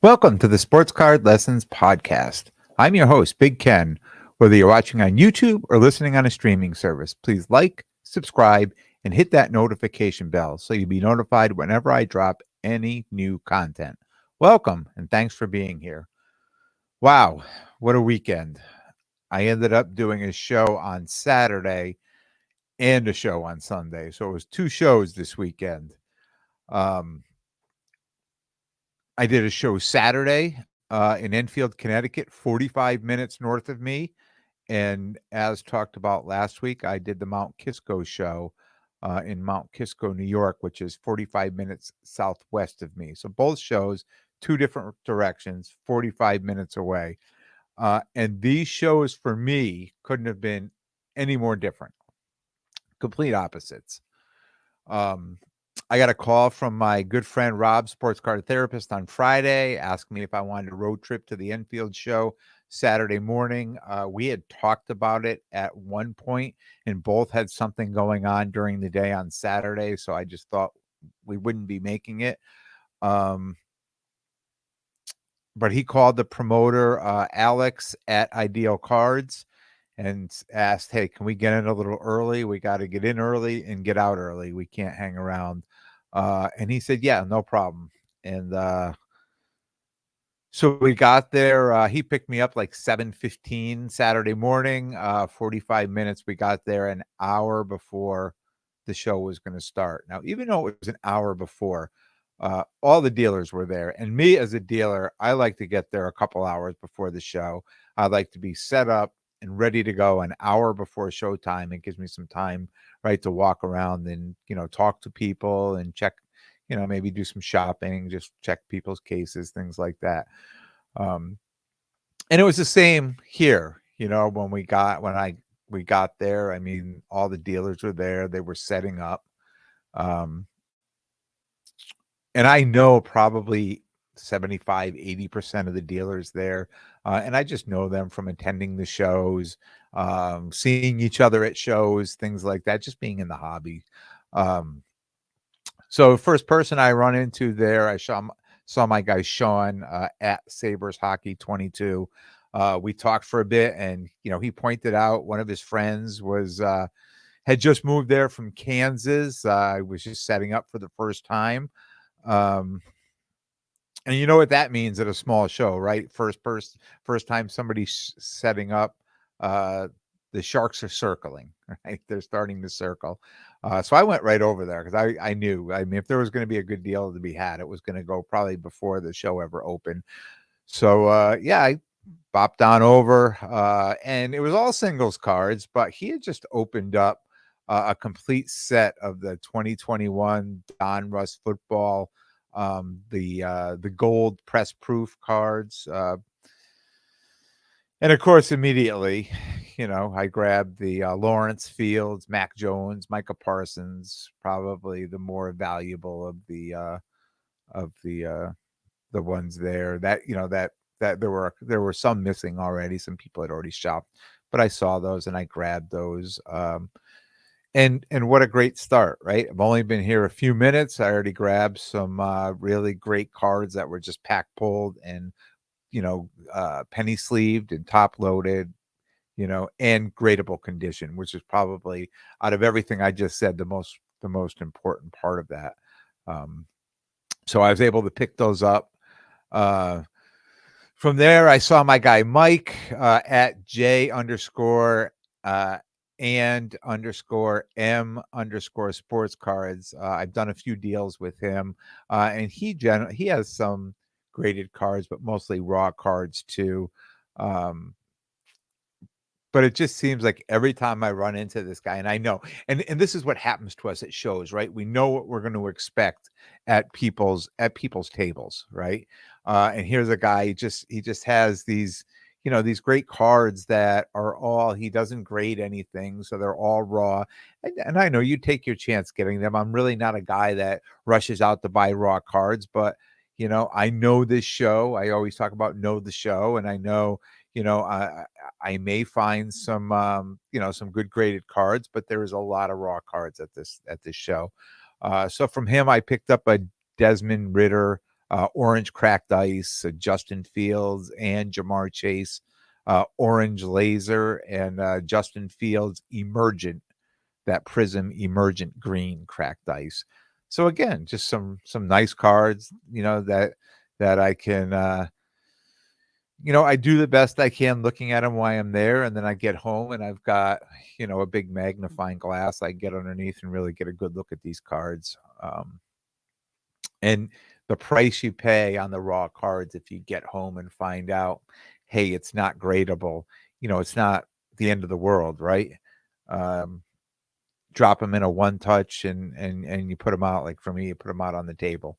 Welcome to the Sports Card Lessons Podcast. I'm your host, Big Ken. Whether you're watching on YouTube or listening on a streaming service, please like, subscribe, and hit that notification bell so you'll be notified whenever I drop any new content. Welcome, and thanks for being here. Wow, what a weekend. I ended up doing a show on Saturday and a show on Sunday. So it was two shows this weekend. Um, I did a show Saturday in Enfield, Connecticut, 45 minutes north of me. And as talked about last week, I did the Mount Kisco show in Mount Kisco, New York, which is 45 minutes southwest of me. So both shows, two different directions, 45 minutes away. And these shows for me couldn't have been any more different, complete opposites. I got a call from my good friend Rob, sports card therapist, on Friday, asking me if I wanted a road trip to the Enfield show Saturday morning. We had talked about it at one point and both had something going on during the day on Saturday. So I just thought we wouldn't be making it. But he called the promoter, Alex at Ideal Cards, and asked, hey, can we get in a little early? We got to get in early and get out early. We can't hang around. And he said, yeah, no problem. And so we got there. He picked me up like 7:15 Saturday morning, 45 minutes. We got there an hour before the show was going to start. Now, even though it was an hour before, all the dealers were there. And me as a dealer, I like to get there a couple hours before the show. I like to be set up and ready to go an hour before showtime. It gives me some time, right, to walk around and, talk to people and check, maybe do some shopping, just check people's cases, things like that. And it was the same here, when we got there. I mean, all the dealers were there. They were setting up. And I know probably 75-80% of the dealers there. And I just know them from attending the shows, seeing each other at shows, things like that, just being in the hobby. So first person I run into there, I saw my guy Sean at Sabres Hockey 22. We talked for a bit, and he pointed out one of his friends had just moved there from Kansas. Was just setting up for the first time. And you know what that means at a small show, right? First time somebody's setting up, the Sharks are circling, right? They're starting to circle. So I went right over there because I knew, if there was going to be a good deal to be had, it was going to go probably before the show ever opened. So, I bopped on over, and it was all singles cards, but he had just opened up a complete set of the 2021 Donruss football, the gold press proof cards. And of course, immediately, I grabbed the Lawrence Fields, Mac Jones, Micah Parsons, probably the more valuable of the ones there. That there were some missing already. Some people had already shopped, but I saw those and I grabbed those. And what a great start, right? I've only been here a few minutes. I already grabbed some really great cards that were just pack pulled and penny sleeved and top loaded, and gradable condition, which is probably, out of everything I just said, the most important part of that. So I was able to pick those up. From there, I saw my guy Mike at J _ and _M_ sports cards. I've done a few deals with him, and he has some graded cards, but mostly raw cards too. But it just seems like every time I run into this guy, and I know, and this is what happens to us at shows, right? We know what we're going to expect at people's tables, right? And here's a guy, he just has these, these great cards that are all, he doesn't grade anything, so they're all raw. And I know you take your chance getting them. I'm really not a guy that rushes out to buy raw cards, but I know this show. I always talk about know the show, and I know, I may find some, some good graded cards, but there is a lot of raw cards at this show. So from him, I picked up a Desmond Ritter orange cracked ice, Justin Fields and Jamar Chase, orange laser, and Justin Fields emergent, that prism emergent green cracked ice. So again, just some nice cards, that I can I do the best I can looking at them while I'm there, and then I get home and I've got, a big magnifying glass. I get underneath and really get a good look at these cards. And the price you pay on the raw cards, if you get home and find out, hey, it's not gradable, it's not the end of the world, right? Um, Drop them in a one touch and you put them out. Like for me, you put them out on the table.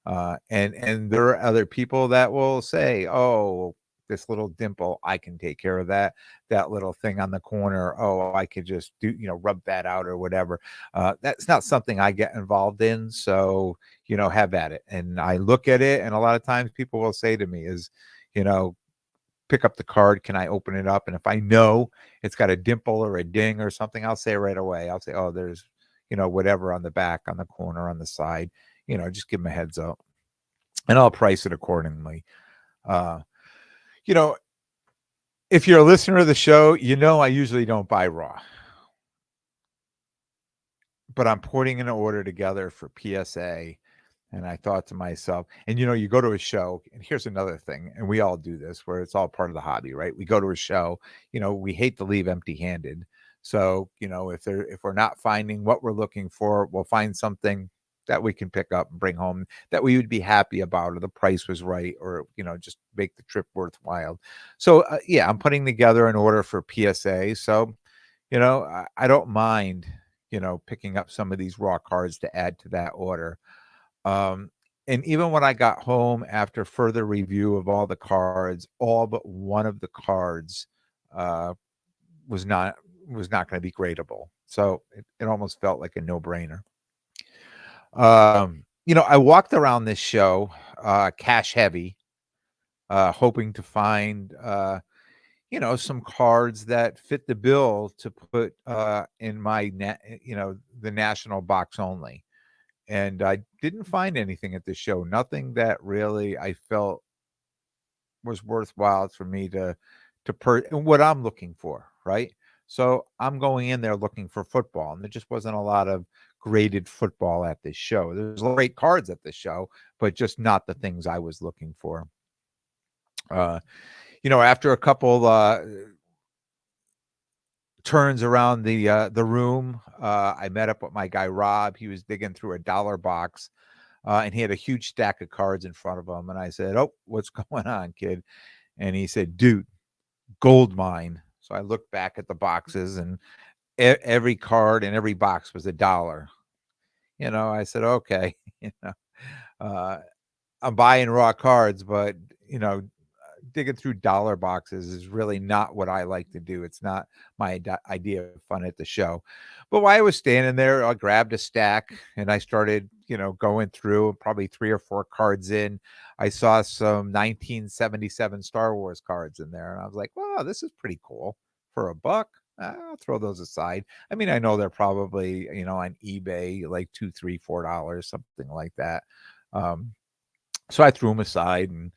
And there are other people that will say, "Oh, this little dimple, I can take care of that. That little thing on the corner, oh, I could just do, rub that out or whatever." That's not something I get involved in. So, have at it. And I look at it, and a lot of times people will say to me, you know, pick up the card. Can I open it up? And if I know it's got a dimple or a ding or something, I'll say right away. I'll say, "Oh, there's, whatever on the back, on the corner, on the side." Just give them a heads up, and I'll price it accordingly. Uh, you know, if you're a listener of the show, I usually don't buy raw, but I'm putting an order together for PSA. And I thought to myself, and you go to a show, and here's another thing, and we all do this where it's all part of the hobby, right? We go to a show, we hate to leave empty-handed. So, if we're not finding what we're looking for, we'll find something that we can pick up and bring home that we would be happy about, or the price was right, or just make the trip worthwhile. So, yeah, I'm putting together an order for PSA. So, I don't mind, picking up some of these raw cards to add to that order. Um, and even when I got home after further review of all the cards, all but one of the cards uh, was not going to be gradable. So it almost felt like a no brainer. I walked around this show cash heavy, hoping to find some cards that fit the bill to put in my the national box only. And I didn't find anything at the show, nothing that really I felt was worthwhile for me to and what I'm looking for, right? So I'm going in there looking for football, and there just wasn't a lot of graded football at this show. There's great cards at the show, but just not the things I was looking for. After a couple turns around the room, I met up with my guy Rob. He was digging through a dollar box. And he had a huge stack of cards in front of him. And I said, "Oh, what's going on, kid?" And he said, "Dude, gold mine." So I looked back at the boxes, and every card in every box was $1. I said, "Okay." uh, I'm buying raw cards, but digging through dollar boxes is really not what I like to do. It's not my idea of fun at the show. But while I was standing there, I grabbed a stack and I started, going through probably 3 or 4 cards in. I saw some 1977 Star Wars cards in there, and I was like, "Wow, this is pretty cool for $1. I'll throw those aside." I mean, I know they're probably, on eBay like $2, $3, $4, something like that. So I threw them aside and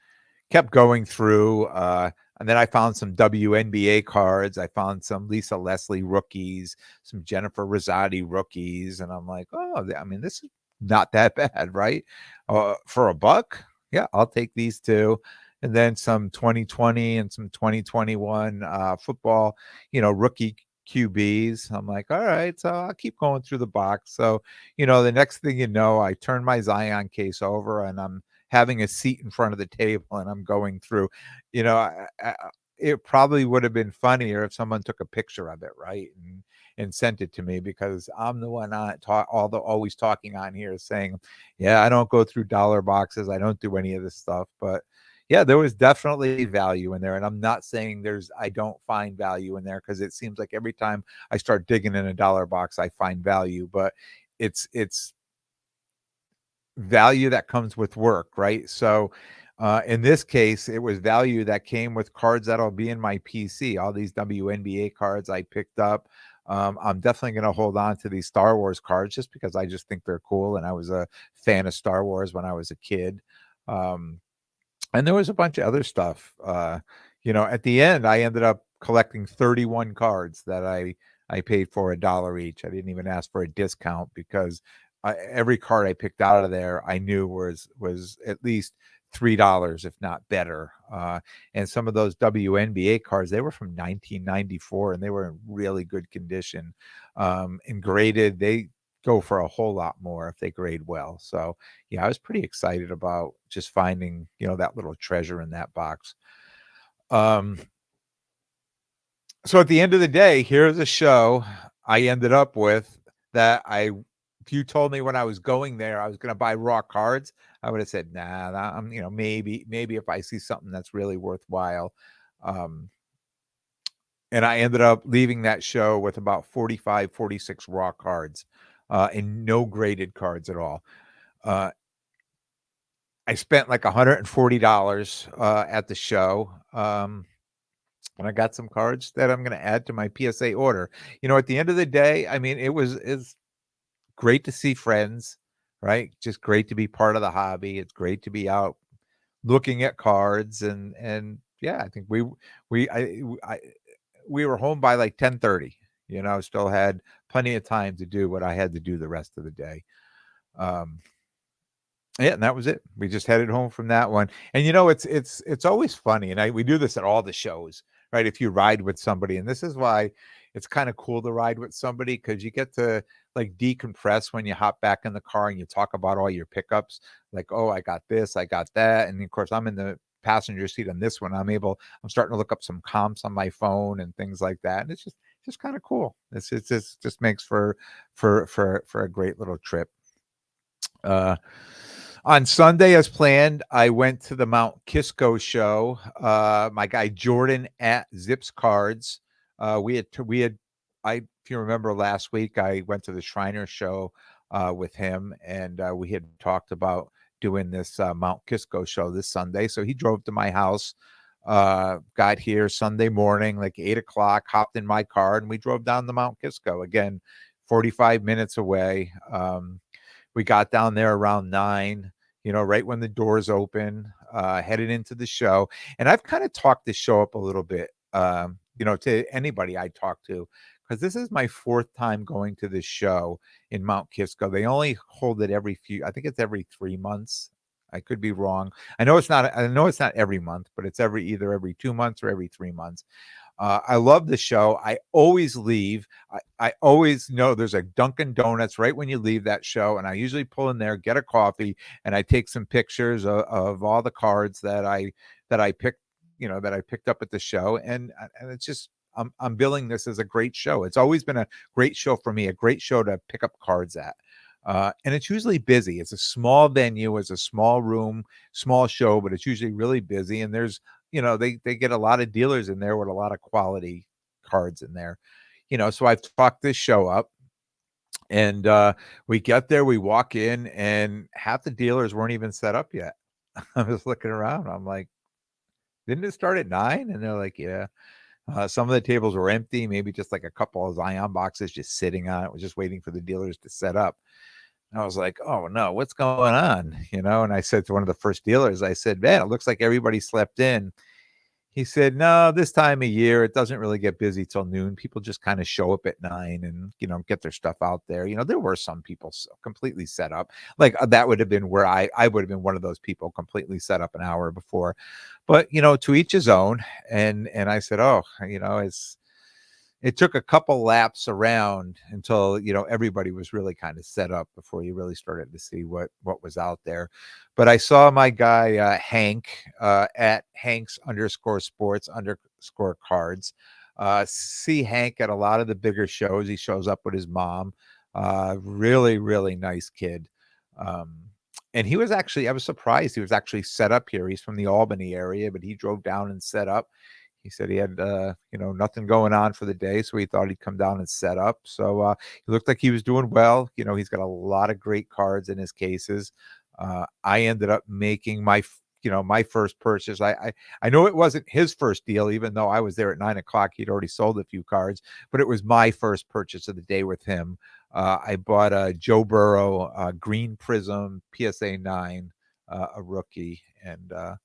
kept going through, and then I found some WNBA cards. I found some Lisa Leslie rookies, some Jennifer Rosati rookies, and I'm like, "Oh, I mean, this is not that bad, right? For $1, yeah, I'll take these two." And then some 2020 and some 2021 football, rookie QBs. I'm like, "All right, so I'll keep going through the box." So, the next thing you know, I turn my Zion case over and I'm having a seat in front of the table and I'm going through, it probably would have been funnier if someone took a picture of it, right? And sent it to me, because I'm the one on always talking on here saying, "Yeah, I don't go through dollar boxes. I don't do any of this stuff." But yeah, there was definitely value in there. And I'm not saying I don't find value in there, because it seems like every time I start digging in a dollar box, I find value, but it's value that comes with work, right? So in this case, it was value that came with cards that'll be in my PC. All these WNBA cards I picked up. I'm definitely going to hold on to these Star Wars cards just because I just think they're cool, and I was a fan of Star Wars when I was a kid. Um, and there was a bunch of other stuff. At the end, I ended up collecting 31 cards that I paid for $1 each. I didn't even ask for a discount because every card I picked out of there I knew was at least $3, if not better. And some of those WNBA cards, they were from 1994 and they were in really good condition. And graded, they go for a whole lot more if they grade well. So yeah, I was pretty excited about just finding, that little treasure in that box. So at the end of the day, here's a show I ended up with that if you told me when I was going there I was going to buy raw cards, I would have said, nah, I'm, maybe if I see something that's really worthwhile. Um, and I ended up leaving that show with about 45, 46 raw cards, and no graded cards at all. I spent like $140 at the show. And I got some cards that I'm going to add to my PSA order. At the end of the day, I mean, it's great to see friends, right? Just great to be part of the hobby. It's great to be out looking at cards and yeah, I think we were home by like 10:30. Still had plenty of time to do what I had to do the rest of the day. Um, Yeah, and that was it. We just headed home from that one. And it's always funny, and we do this at all the shows, right? If you ride with somebody, and this is why it's kind of cool to ride with somebody because you get to like decompress when you hop back in the car and you talk about all your pickups, like, oh, I got this, I got that, and of course I'm in the passenger seat on this one. I'm starting to look up some comps on my phone and things like that, and it's just kind of cool. It's just makes for a great little trip. On Sunday, as planned, I went to the Mount Kisco show. My guy Jordan at Zips Cards. If you remember last week, I went to the Shriner show with him, and we had talked about doing this Mount Kisco show this Sunday. So he drove to my house, got here Sunday morning, like 8 o'clock, hopped in my car, and we drove down to Mount Kisco. Again, 45 minutes away. We got down there around 9, right when the doors open, headed into the show. And I've kind of talked the show up a little bit, to anybody I talk to, because this is my fourth time going to this show in Mount Kisco. They only hold it I think it's every 3 months. I could be wrong. I know it's not every month, but it's either every 2 months or every 3 months. I love the show. I always leave. I always know there's a Dunkin' Donuts right when you leave that show, and I usually pull in there, get a coffee, and I take some pictures of all the cards that I picked, that I picked up at the show, and it's just I'm billing this as a great show. It's always been a great show for me, a great show to pick up cards at. And it's usually busy. It's a small venue, it's a small room, small show, but it's usually really busy. And there's they get a lot of dealers in there with a lot of quality cards in there. So I've talked this show up, and we get there, we walk in, and half the dealers weren't even set up yet. I was looking around, I'm like, didn't it start at 9? And they're like, yeah. Some of the tables were empty, maybe just like a couple of Zion boxes just sitting on it, was just waiting for the dealers to set up. I was like, oh no, what's going on? And I said to one of the first dealers, I said, man, it looks like everybody slept in. He said, no, this time of year, it doesn't really get busy till noon. People just kind of show up at 9 and, get their stuff out there. There were some people completely set up. Like that would have been where I would have been one of those people completely set up an hour before. But, to each his own. And I said, oh, it took a couple laps around until everybody was really kind of set up before you really started to see what was out there. But I saw my guy Hank at Hanks_sports_cards. See Hank at a lot of the bigger shows. He shows up with his mom. Really, really nice kid. And I was surprised he was actually set up here. He's from the Albany area, but he drove down and set up. He said he had, nothing going on for the day, so he thought he'd come down and set up. So he looked like he was doing well. He's got a lot of great cards in his cases. I ended up making my first purchase. I know it wasn't his first deal, even though I was there at 9 o'clock. He'd already sold a few cards, but it was my first purchase of the day with him. I bought a Joe Burrow Green Prism PSA 9 a rookie. And you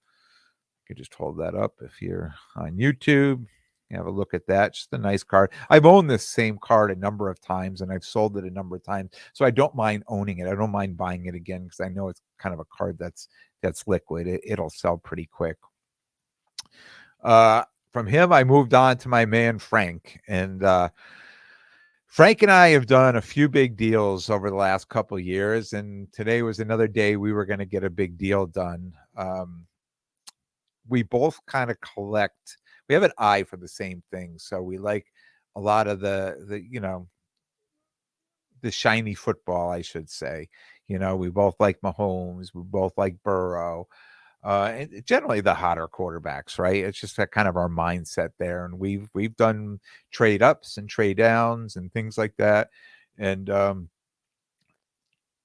can just hold that up if you're on YouTube. You have a look at that. Just a nice card. I've owned this same card a number of times, and I've sold it a number of times, so I don't mind owning it. I don't mind buying it again because I know it's kind of a card that's liquid. It'll sell pretty quick. From him, I moved on to my man Frank, and Frank and I have done a few big deals over the last couple of years, and today was another day we were going to get a big deal done. We both kind of collect. We have an eye for the same things, so we like a lot of the shiny football, I should say. We both like Mahomes, we both like Burrow, and generally the hotter quarterbacks, right? It's just that kind of our mindset there, and we've done trade ups and trade downs and things like that, and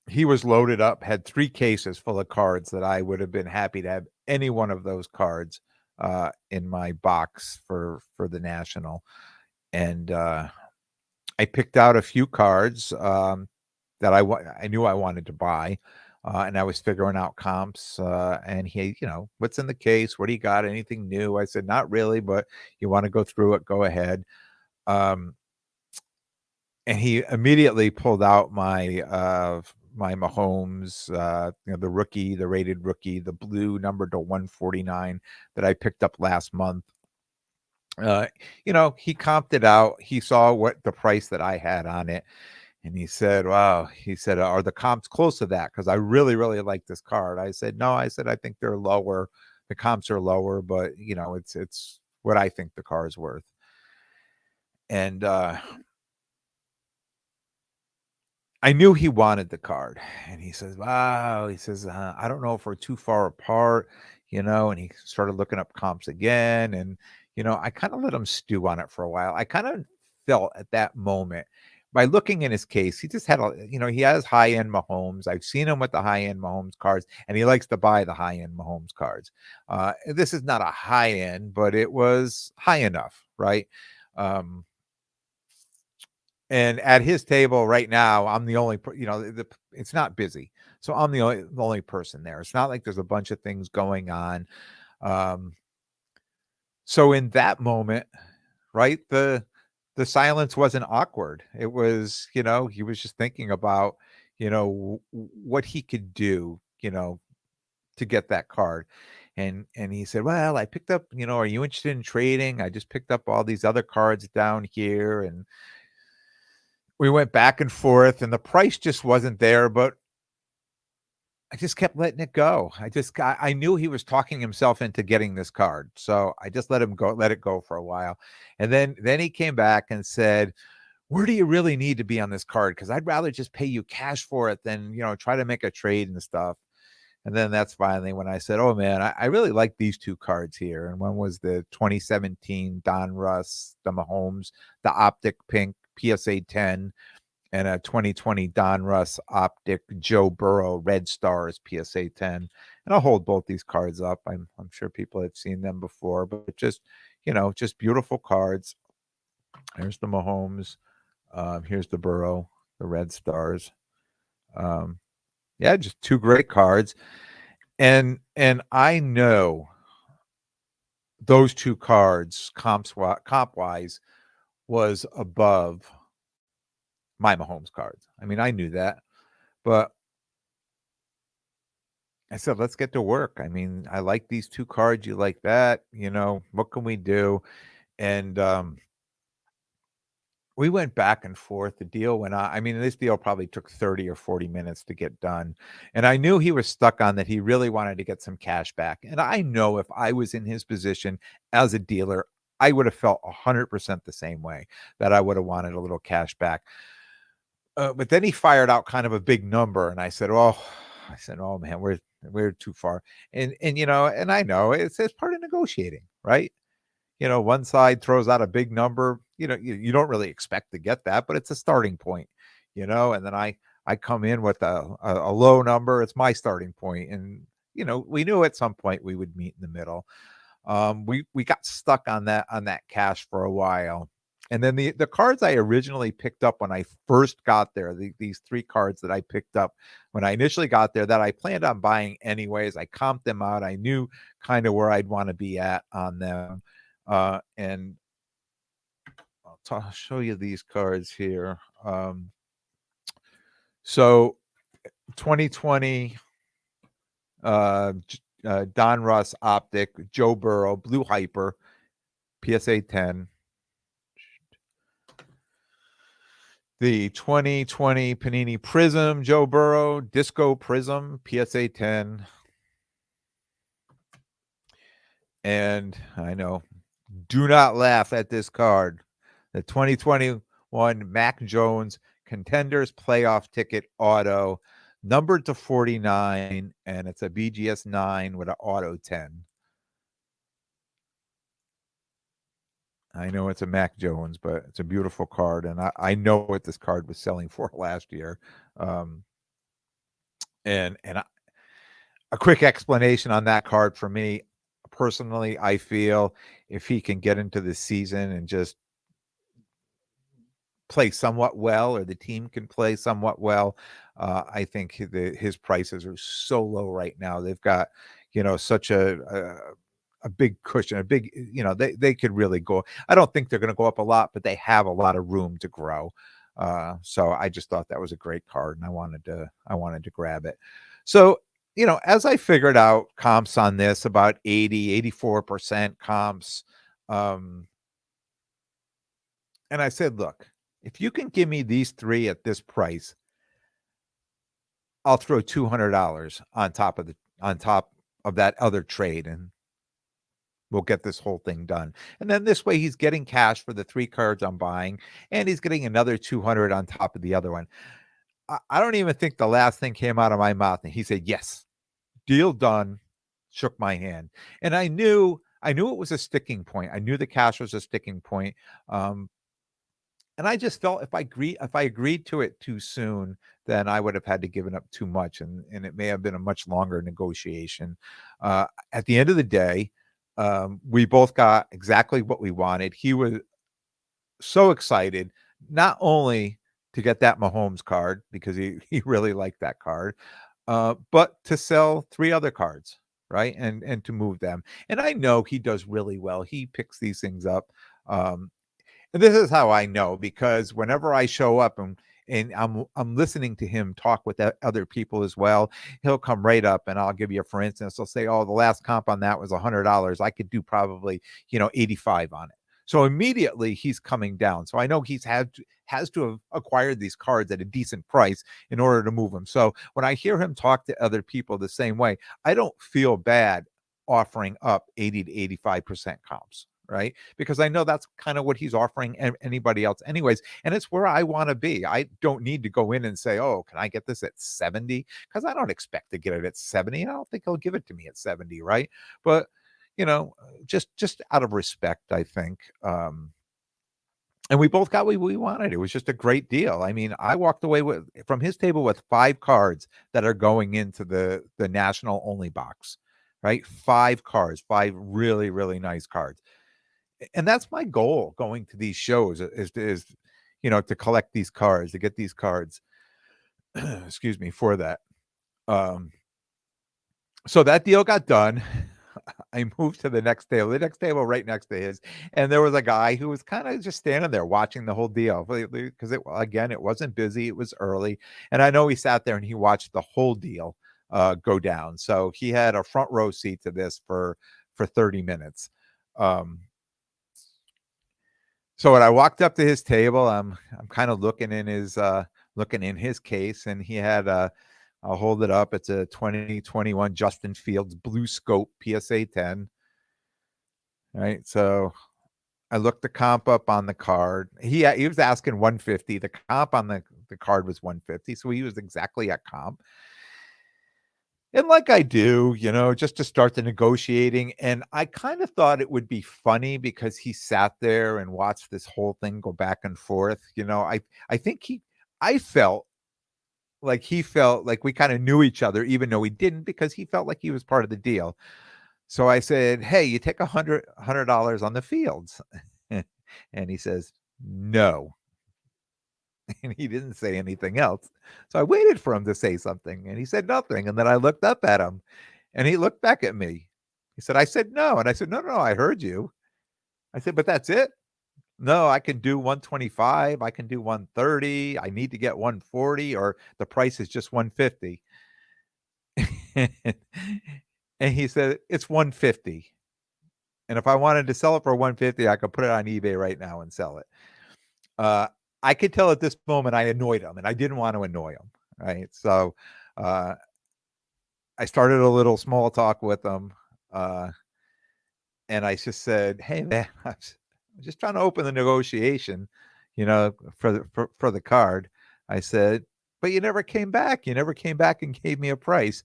he was loaded up, had 3 cases full of cards that I would have been happy to have any one of those cards in my box for the National. And I picked out a few cards that I knew I wanted to buy, and I was figuring out comps. And he, what's in the case? What do you got? Anything new? I said, not really, but you want to go through it? Go ahead. And he immediately pulled out my Mahomes, the rookie, the rated rookie, the blue number to 149 that I picked up last month. He comped it out. He saw what the price that I had on it, and he said, "Wow." He said, "Are the comps close to that? Because I really, really like this card." I said, "No." I said, "I think they're lower. The comps are lower, but it's what I think the car's worth." And I knew he wanted the card, and he says, "Wow." He says, "I don't know if we're too far apart, and he started looking up comps again, and I kind of let him stew on it for a while. I kind of felt at that moment by looking in his case, he just had he has high end Mahomes. I've seen him with the high end Mahomes cards, and he likes to buy the high end Mahomes cards. This is not a high end, but it was high enough, right? And at his table right now, I'm the only, it's not busy. So I'm the only person there. It's not like there's a bunch of things going on. Um, so in that moment, right, the silence wasn't awkward. It was, he was just thinking about, what he could do, to get that card. And he said, "Well, I picked up, are you interested in trading? I just picked up all these other cards down here." And we went back and forth, and the price just wasn't there, but I just kept letting it go. I knew he was talking himself into getting this card, so I just let it go for a while. And then he came back and said, "Where do you really need to be on this card? Because I'd rather just pay you cash for it than, try to make a trade and stuff." And then that's finally when I said, "Oh man, I really like these 2 cards here." And one was the 2017 Don Russ, the Mahomes, the Optic Pink PSA 10, and a 2020 Don Russ Optic Joe Burrow Red Stars PSA 10. And I'll hold both these cards up. I'm sure people have seen them before, but just beautiful cards. Here's the Mahomes. Here's the Burrow, the Red Stars. Yeah, just 2 great cards. And I know those 2 cards comp wise was above my Mahomes cards. I mean, I knew that, but I said, "Let's get to work." I mean, I like these 2 cards. You like that, what can we do? And we went back and forth. The deal went on. I mean, this deal probably took 30 or 40 minutes to get done. And I knew he was stuck on that. He really wanted to get some cash back. And I know if I was in his position as a dealer, I would have felt 100% the same way, that I would have wanted a little cash back. But then he fired out kind of a big number, and I said, "Oh man, we're too far." And I know it's part of negotiating, right? One side throws out a big number, you don't really expect to get that, but it's a starting point, and then I come in with a low number. It's my starting point, and we knew at some point we would meet in the middle. We got stuck on that cash for a while, And then the cards I originally picked up when I first got there, these 3 cards that I picked up when I initially got there that I planned on buying anyways, I comped them out. I knew kind of where I'd want to be at on them. And I'll show you these cards here. So 2020 Donruss Optic, Joe Burrow, Blue Hyper, PSA 10. The 2020 Panini Prism, Joe Burrow, Disco Prism, PSA 10. And I know, do not laugh at this card. The 2021 Mac Jones Contenders Playoff Ticket Auto, numbered to 49, and it's a BGS 9 with an Auto 10. I know it's a Mac Jones, but it's a beautiful card, and I know what this card was selling for last year. And a quick explanation on that card for me personally, I feel if he can get into the season and just play somewhat well, or the team can play somewhat well, I think his prices are so low right now. They've got, such a big cushion, a big, they could really go. I don't think they're going to go up a lot, but they have a lot of room to grow. So I just thought that was a great card, and I wanted to grab it. So, as I figured out comps on this, about 84% comps. And I said, look, if you can give me these 3 at this price, I'll throw $200 on top of that other trade, and we'll get this whole thing done. And then this way he's getting cash for the 3 cards I'm buying, and he's getting another 200 on top of the other one. I don't even think the last thing came out of my mouth, and he said, yes, deal done, shook my hand. And I knew it was a sticking point. I knew the cash was a sticking point. And I just felt if I agreed to it too soon, then I would have had to given up too much, and it may have been a much longer negotiation. At the end of the day, we both got exactly what we wanted. He was so excited, not only to get that Mahomes card because he really liked that card, but to sell 3 other cards, right? And to move them. And I know he does really well. He picks these things up. And this is how I know, because whenever I show up and I'm listening to him talk with other people as well, he'll come right up, and I'll give you for instance, he'll say, oh, the last comp on that was $100. I could do probably, 85 on it. So immediately he's coming down. So I know has to have acquired these cards at a decent price in order to move them. So when I hear him talk to other people the same way, I don't feel bad offering up 80 to 85% comps, right? Because I know that's kind of what he's offering anybody else anyways. And it's where I want to be. I don't need to go in and say, oh, can I get this at 70? Because I don't expect to get it at 70. I don't think he'll give it to me at 70, right? But just out of respect, I think. And we both got what we wanted. It was just a great deal. I mean, I walked away from his table with 5 cards that are going into the national only box, right? 5 cards, 5 really, really nice cards. And that's my goal going to these shows is to collect these cards, to get these cards, excuse me, for that. So that deal got done. I moved to the next table right next to his, and there was a guy who was kind of just standing there watching the whole deal because it wasn't busy, it was early, and I know he sat there and he watched the whole deal go down. So he had a front row seat to this for 30 minutes. So when I walked up to his table, I'm kind of looking in his case, and he had I'll hold it up. It's a 2021 Justin Fields Blue Scope PSA 10. Right. So I looked the comp up on the card. He was asking 150. The comp on the card was 150. So he was exactly at comp. And like I do, just to start the negotiating. And I kind of thought it would be funny because he sat there and watched this whole thing go back and forth. I think I felt like he felt like we kind of knew each other, even though we didn't, because he felt like he was part of the deal. So I said, hey, you take $100 on the Fields. And he says, No. And he didn't say anything else. So I waited for him to say something, and he said nothing. And then I looked up at him, and he looked back at me. He said, I said, no. And I said, no, no, I heard you. I said, but that's it? No, I can do 125. I can do 130. I need to get 140, or the price is just 150. And he said, it's 150. And if I wanted to sell it for 150, I could put it on eBay right now and sell it. Uh, I could tell at this moment I annoyed him, and I didn't want to annoy him. Right. So uh, I started a little small talk with him. Uh, and I just said, hey, man, I'm just trying to open the negotiation, for the card. I said, but you never came back. You never came back and gave me a price.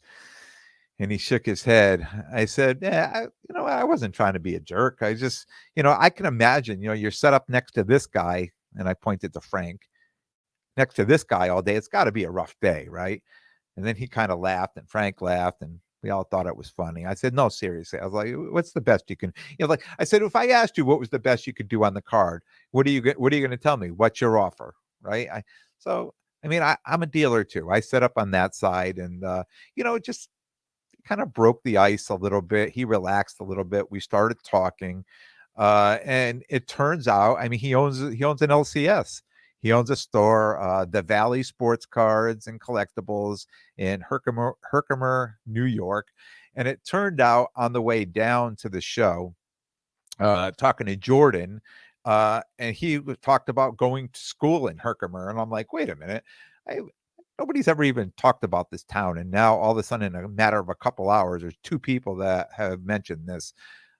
And he shook his head. I said, yeah, I wasn't trying to be a jerk. I just, I can imagine, you're set up next to this guy. And I pointed to Frank, next to this guy all day. It's got to be a rough day, right? And then he kind of laughed, and Frank laughed, and we all thought it was funny. I said, no, seriously. I was like, what's the best you can, like I said, if I asked you what was the best you could do on the card, what are you going to tell me? What's your offer? Right. I'm a dealer too. I set up on that side, and, just kind of broke the ice a little bit. He relaxed a little bit. We started talking. And it turns out, he owns an LCS. He owns a store, the Valley Sports Cards and Collectibles in Herkimer, New York. And it turned out on the way down to the show, talking to Jordan, and he talked about going to school in Herkimer. And I'm like, wait a minute. Nobody's ever even talked about this town. And now all of a sudden, in a matter of a couple hours, there's two people that have mentioned this.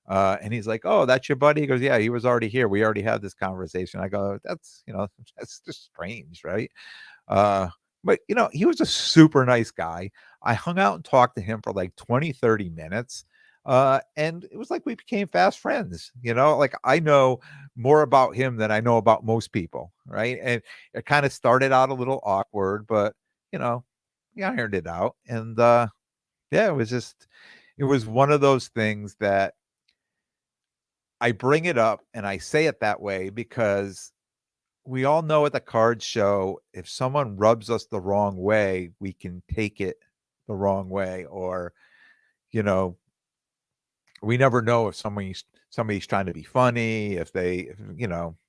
And he's like, oh, that's your buddy? He goes, yeah, he was already here. We already had this conversation. I go, that's, that's just strange, right? But, he was a super nice guy. I hung out and talked to him for like 20, 30 minutes. And it was like we became fast friends. Like I know more about him than I know about most people, right? And it kind of started out a little awkward, but, we ironed it out. And yeah, it was one of those things that I bring it up and I say it that way because we all know at the card show, if someone rubs us the wrong way, we can take it the wrong way, or, you know, we never know if somebody's trying to be funny,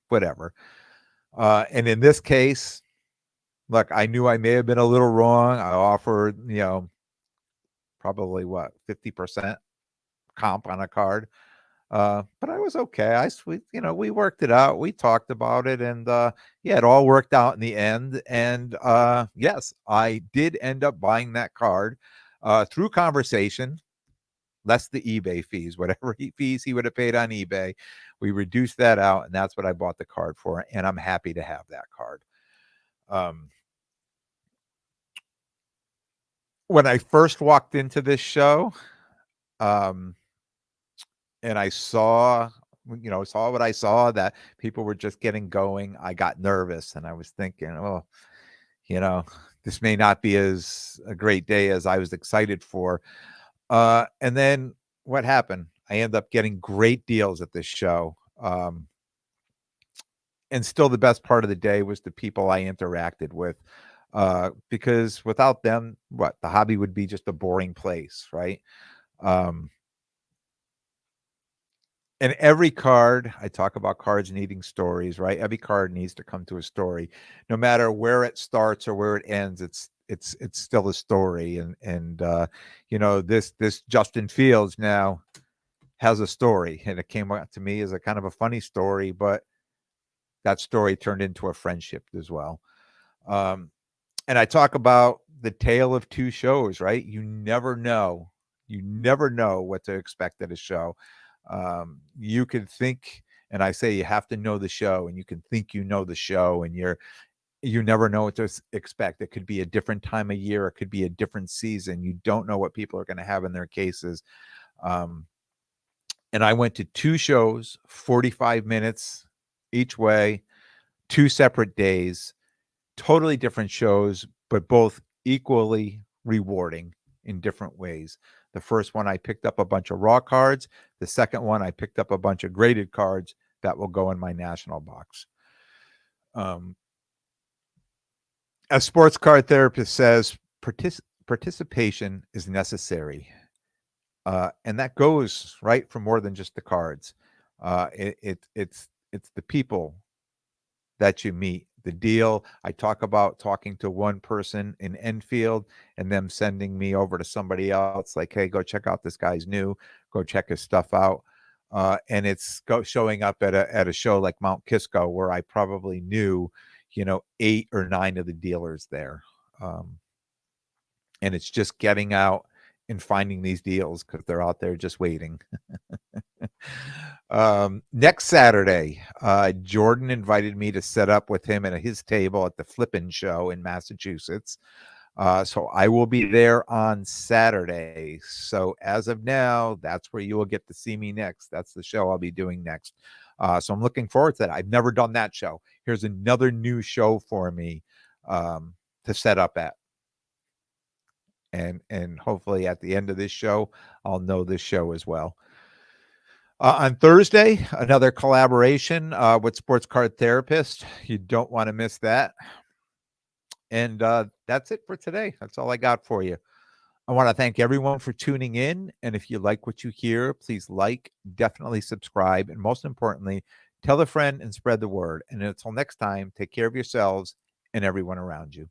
whatever. And in this case, look, I knew I may have been a little wrong. I offered, probably 50% comp on a card. But I was okay. We worked it out. We talked about it, and yeah, it all worked out in the end. And yes, I did end up buying that card through conversation, less the eBay fees, whatever fees he would have paid on eBay. We reduced that out, and that's what I bought the card for. And I'm happy to have that card. When I first walked into this show, and I saw what I saw, that people were just getting going, I got nervous, and I was thinking, oh, this may not be as a great day as I was excited for. And then what happened? I ended up getting great deals at this show. And still the best part of the day was the people I interacted with. Because without them, the hobby would be just a boring place, right? And every card, I talk about cards needing stories, right? Every card needs to come to a story, no matter where it starts or where it ends. It's still a story. And this Justin Fields now has a story, and it came out to me as a kind of a funny story, but that story turned into a friendship as well. And I talk about the tale of two shows, right? You never know what to expect at a show. You could think, and I say you have to know the show, and you can think the show, and you never know what to expect. It could be a different time of year. It could be a different season. You don't know what people are going to have in their cases. And I went to two shows, 45 minutes each way, 2 separate days, totally different shows, but both equally rewarding in different ways. The first one, I picked up a bunch of raw cards. The second one, I picked up a bunch of graded cards that will go in my national box. Um, a sports card therapist says participation is necessary. And that goes right for more than just the cards. It's the people that you meet. The deal I talk about talking to one person in Enfield and them sending me over to somebody else, like, hey, go check out this guy's new, go check his stuff out. And it's showing up at a show like Mount Kisco where I probably knew, 8 or 9 of the dealers there. And it's just getting out and finding these deals because they're out there just waiting. Next Saturday, Jordan invited me to set up with him at his table at the Flippin' Show in Massachusetts. So I will be there on Saturday. So as of now, that's where you will get to see me next. That's the show I'll be doing next. So I'm looking forward to that. I've never done that show. Here's another new show for me to set up at. And hopefully at the end of this show, I'll know this show as well. On Thursday, another collaboration with Sports Card Therapist. You don't want to miss that. And that's it for today. That's all I got for you. I want to thank everyone for tuning in. And if you like what you hear, please like, definitely subscribe, and most importantly, tell a friend and spread the word. And until next time, take care of yourselves and everyone around you.